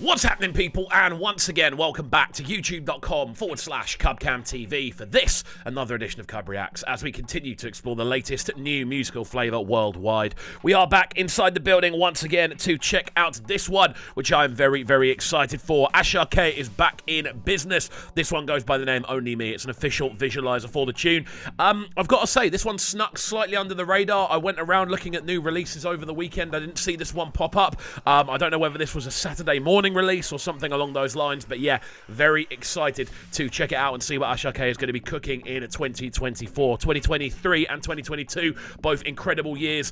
What's happening, people? And once again, welcome back to youtube.com/CubCamTV for this, another edition of CUBREACTS, as we continue to explore the latest new musical flavour worldwide. We are back inside the building once again to check out this one, which I'm very, very excited for. Asake is back in business. This one goes by the name Only Me. It's an official visualizer for the tune. I've got to say, this one snuck slightly under the radar. I went around looking at new releases over the weekend. I didn't see this one pop up. I don't know whether this was a Saturday morning release or something along those lines, but yeah, very excited to check it out and see what Asake is going to be cooking in 2024. 2023 and 2022, both incredible years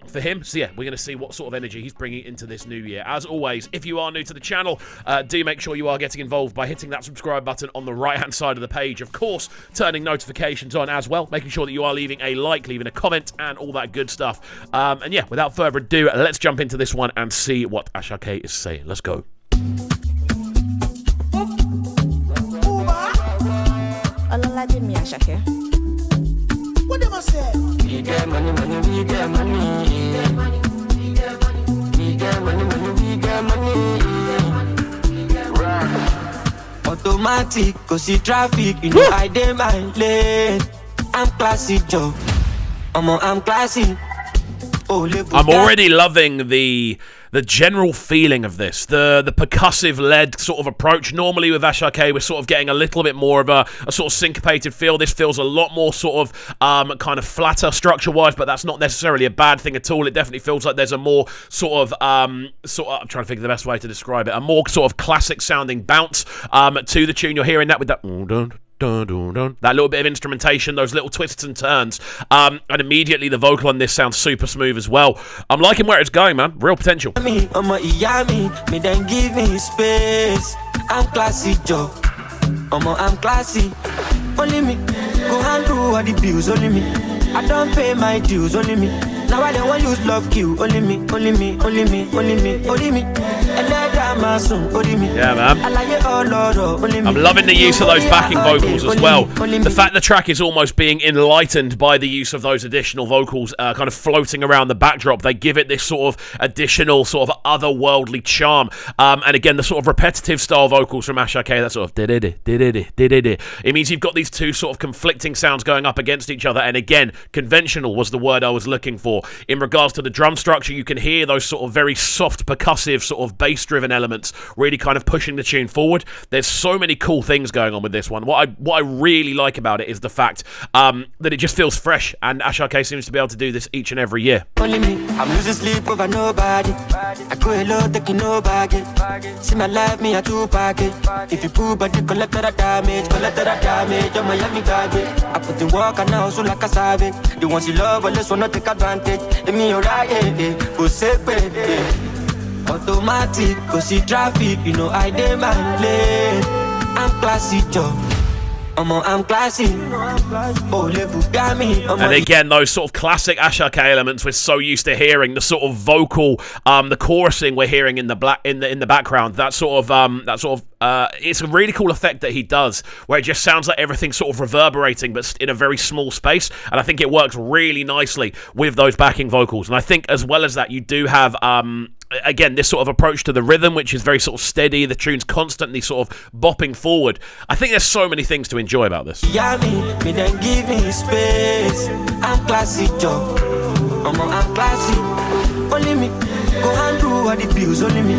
for him. So yeah, we're going to see what sort of energy he's bringing into this new year. As always, if you are new to the channel, do make sure you are getting involved by hitting that subscribe button on the right-hand side of the page. Of course, turning notifications on as well, making sure that you are leaving a like, leaving a comment, and all that good stuff. And yeah, without further ado, let's jump into this one and see what Asake is saying. Let's go. Me Asake. What them I say? We get money, we get money. We get money, we get money. We get money, we get money. Right. Automatic, cause see traffic, you know I dey my lane. I'm classy, Joe. I'm classy. I'm already loving the general feeling of this, the percussive led sort of approach. Normally with Asake, we're sort of getting a little bit more of a sort of syncopated feel. This feels a lot more sort of kind of flatter structure wise, but that's not necessarily a bad thing at all. It definitely feels like there's a more sort of I'm trying to think of the best way to describe it, a more sort of classic sounding bounce to the tune. You're hearing that with that that little bit of instrumentation, those little twists and turns, and immediately the vocal on this sounds super smooth as well. I'm liking where it's going, man. Real potential. Me then give me space. I'm classy, Joe. I'm classy. Only me go handle all the bills. Only me. I don't pay my dues. Only me. Now I don't want use love kill. Only me, only me, only me, only me, only me. Yeah, man. I'm loving the use of those backing vocals as well. The fact the track is almost being enlightened by the use of those additional vocals kind of floating around the backdrop. They give it this sort of additional sort of otherworldly charm. And again, the sort of repetitive style vocals from Asake, that sort of it means you've got these two sort of conflicting sounds going up against each other. And again, conventional was the word I was looking for. In regards to the drum structure, you can hear those sort of very soft percussive sort of bass-driven elements really kind of pushing the tune forward. There's so many cool things going on with this one. What I really like about it is the fact that it just feels fresh, and Asake seems to be able to do this each and every year. Only me, I'm losing sleep over nobody. I go alone, taking no baggage. See my life, me a two package. If you pull body, collect that damage. I'm Miami garbage. I put the work and now so like a savage. The ones you love, unless wanna take advantage. Me alright, go safe, automatic, cause see traffic, you know I dey my lane. I'm classy, Joe. I'm classy. And again, those sort of classic Asake elements we're so used to hearing. The sort of vocal, the chorusing we're hearing in the background. That sort of it's a really cool effect that he does, where it just sounds like everything's sort of reverberating, but in a very small space. And I think it works really nicely with those backing vocals. And I think as well as that, you do have again, this sort of approach to the rhythm, which is very sort of steady. The tune's constantly sort of bopping forward. I think there's so many things to enjoy about this. Yeah, me then give me space. I'm classy, Joe. I'm classy. Only me go handle all the bills. Only me.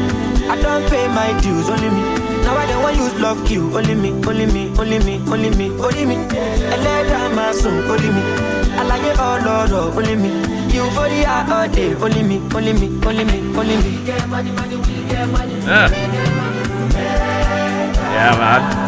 I don't pay my dues. Only me. Now I don't want use love kill. Only me, only me, only me, only me, only me. Only me. I like it all, Lord, only me. You for the all day, only me, only me, only me, only me. We get money, we get money. Yeah, man.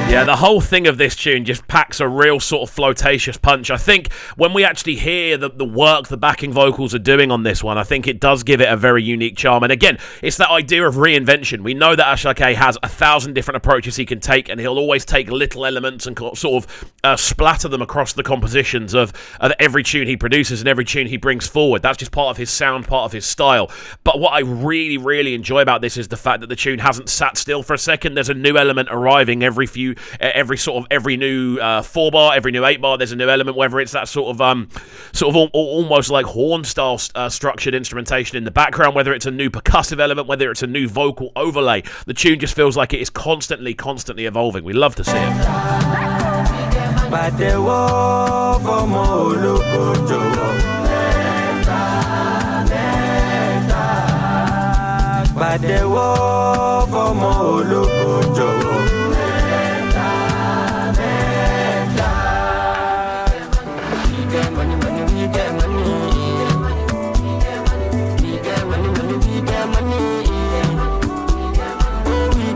Yeah, the whole thing of this tune just packs a real sort of flirtatious punch. I think when we actually hear the work the backing vocals are doing on this one, I think it does give it a very unique charm. And again, it's that idea of reinvention. We know that Asake has 1,000 different approaches he can take, and he'll always take little elements and sort of splatter them across the compositions of every tune he produces and every tune he brings forward. That's just part of his sound, part of his style. But what I really, really enjoy about this is the fact that the tune hasn't sat still for a second. There's a new element arriving every few every new 4-bar, every new 8-bar, there's a new element, whether it's that sort of almost like horn style structured instrumentation in the background, whether it's a new percussive element, whether it's a new vocal overlay. The tune just feels like it is constantly evolving. We love to see it.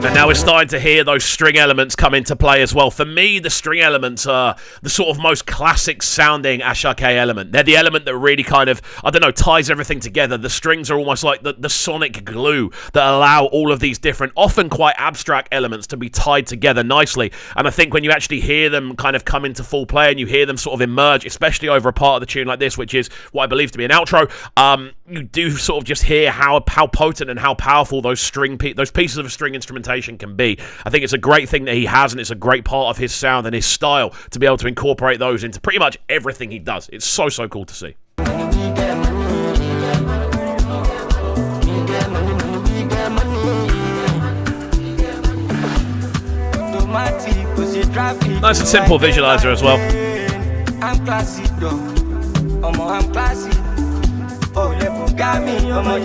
And now we're starting to hear those string elements come into play as well. For me, the string elements are the sort of most classic sounding Asake element. They're the element that really kind of, I don't know, ties everything together. The strings are almost like the sonic glue that allow all of these different, often quite abstract elements to be tied together nicely. And I think when you actually hear them kind of come into full play and you hear them sort of emerge, especially over a part of the tune like this, which is what I believe to be an outro, you do sort of just hear how potent and how powerful those pieces of string instrumentation can be. I think it's a great thing that he has, and it's a great part of his sound and his style to be able to incorporate those into pretty much everything he does. It's so cool to see. Nice and simple visualizer as well. I'm classy though. I'm classy. Oh, you got me, you my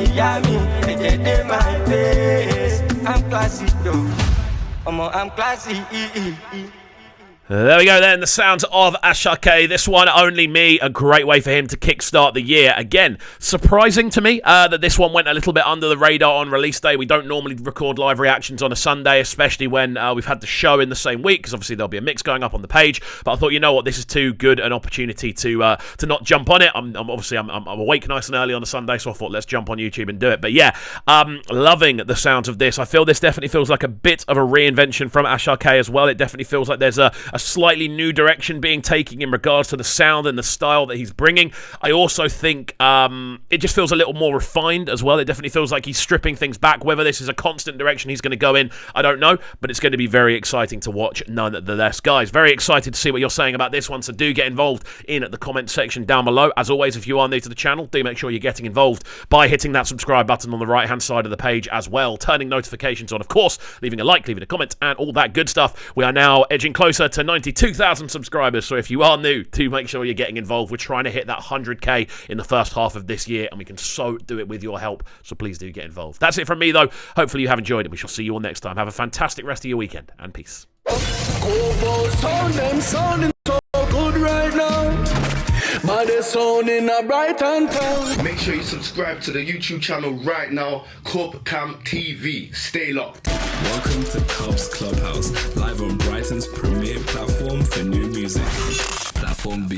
face. I'm classy though. I'm classy. There we go then, the sounds of Asake. This one, Only Me, a great way for him to kickstart the year. Again, surprising to me that this one went a little bit under the radar on release day. We don't normally record live reactions on a Sunday, especially when we've had the show in the same week, because obviously there'll be a mix going up on the page. But I thought, you know what, this is too good an opportunity to not jump on it. I'm awake nice and early on a Sunday, so I thought let's jump on YouTube and do it. But yeah, loving the sounds of this. I feel this definitely feels like a bit of a reinvention from Asake as well. It definitely feels like there's a slightly new direction being taken in regards to the sound and the style that he's bringing. I also think it just feels a little more refined as well. It definitely feels like he's stripping things back. Whether this is a constant direction he's going to go in, I don't know, but it's going to be very exciting to watch nonetheless. Guys, very excited to see what you're saying about this one, so do get involved in the comment section down below. As always, if you are new to the channel, do make sure you're getting involved by hitting that subscribe button on the right hand side of the page as well, turning notifications on, of course, leaving a like, leaving a comment, and all that good stuff. We are now edging closer to 92,000 subscribers, so if you are new, do make sure you're getting involved. We're trying to hit that 100k in the first half of this year, and we can so do it with your help, so please do get involved. That's it from me though. Hopefully you have enjoyed it. We shall see you all next time. Have a fantastic rest of your weekend, and peace. Make sure you subscribe to the YouTube channel right now, Cam TV. Stay locked. Welcome to Cubs Clubhouse, live on Brighton's premier platform for new music. Platform B.